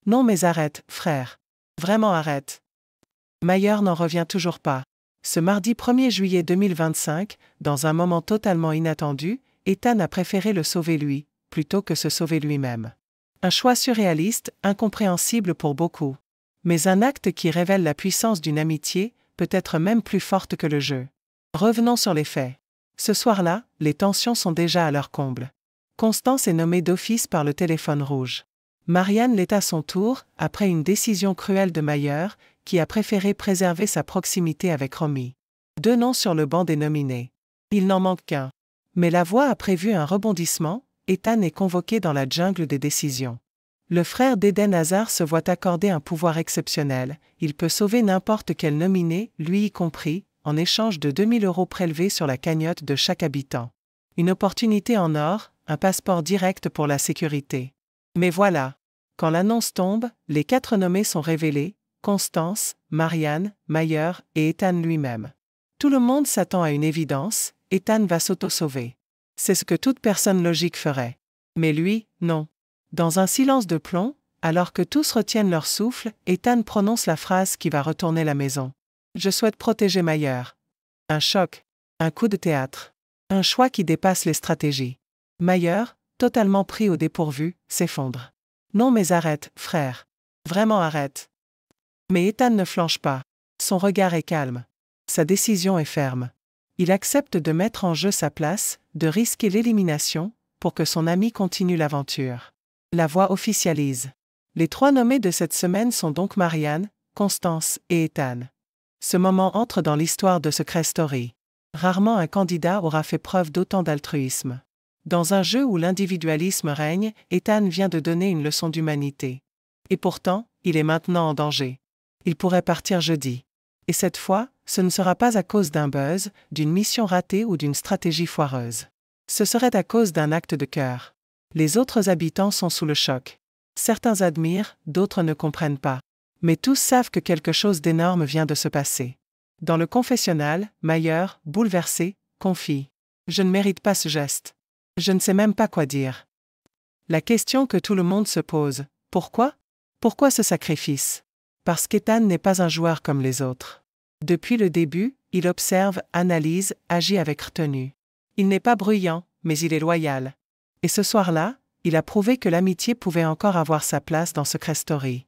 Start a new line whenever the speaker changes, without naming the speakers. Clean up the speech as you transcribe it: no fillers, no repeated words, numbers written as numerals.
Non mais arrête, frère. Vraiment arrête. Mayer n'en revient toujours pas. Ce mardi 1er juillet 2025, dans un moment totalement inattendu, Ethan a préféré le sauver lui, plutôt que se sauver lui-même. Un choix surréaliste, incompréhensible pour beaucoup. Mais un acte qui révèle la puissance d'une amitié, peut-être même plus forte que le jeu. Revenons sur les faits. Ce soir-là, les tensions sont déjà à leur comble. Constance est nommée d'office par le téléphone rouge. Marianne l'est à son tour, après une décision cruelle de Mayer, qui a préféré préserver sa proximité avec Romy. 2 noms sur le banc des nominés. Il n'en manque qu'un. Mais la voix a prévu un rebondissement, Ethan est convoqué dans la jungle des décisions. Le frère d'Eden Hazard se voit accorder un pouvoir exceptionnel, il peut sauver n'importe quel nominé, lui y compris, en échange de 2000 € prélevés sur la cagnotte de chaque habitant. Une opportunité en or, un passeport direct pour la sécurité. Mais voilà. Quand l'annonce tombe, les 4 nommés sont révélés, Constance, Marianne, Mayer et Ethan lui-même. Tout le monde s'attend à une évidence, Ethan va s'auto-sauver. C'est ce que toute personne logique ferait. Mais lui, non. Dans un silence de plomb, alors que tous retiennent leur souffle, Ethan prononce la phrase qui va retourner la maison. Je souhaite protéger Mayer. Un choc. Un coup de théâtre. Un choix qui dépasse les stratégies. Mayer, totalement pris au dépourvu, s'effondre. Non mais arrête, frère. Vraiment arrête. Mais Ethan ne flanche pas. Son regard est calme. Sa décision est ferme. Il accepte de mettre en jeu sa place, de risquer l'élimination, pour que son ami continue l'aventure. La voix officialise. Les 3 nommés de cette semaine sont donc Marianne, Constance et Ethan. Ce moment entre dans l'histoire de Secret Story. Rarement un candidat aura fait preuve d'autant d'altruisme. Dans un jeu où l'individualisme règne, Ethan vient de donner une leçon d'humanité. Et pourtant, il est maintenant en danger. Il pourrait partir jeudi. Et cette fois, ce ne sera pas à cause d'un buzz, d'une mission ratée ou d'une stratégie foireuse. Ce serait à cause d'un acte de cœur. Les autres habitants sont sous le choc. Certains admirent, d'autres ne comprennent pas. Mais tous savent que quelque chose d'énorme vient de se passer. Dans le confessionnal, Mayer, bouleversé, confie. Je ne mérite pas ce geste. Je ne sais même pas quoi dire. La question que tout le monde se pose, pourquoi ? Pourquoi ce sacrifice ? Parce qu'Ethan n'est pas un joueur comme les autres. Depuis le début, il observe, analyse, agit avec retenue. Il n'est pas bruyant, mais il est loyal. Et ce soir-là, il a prouvé que l'amitié pouvait encore avoir sa place dans Secret Story.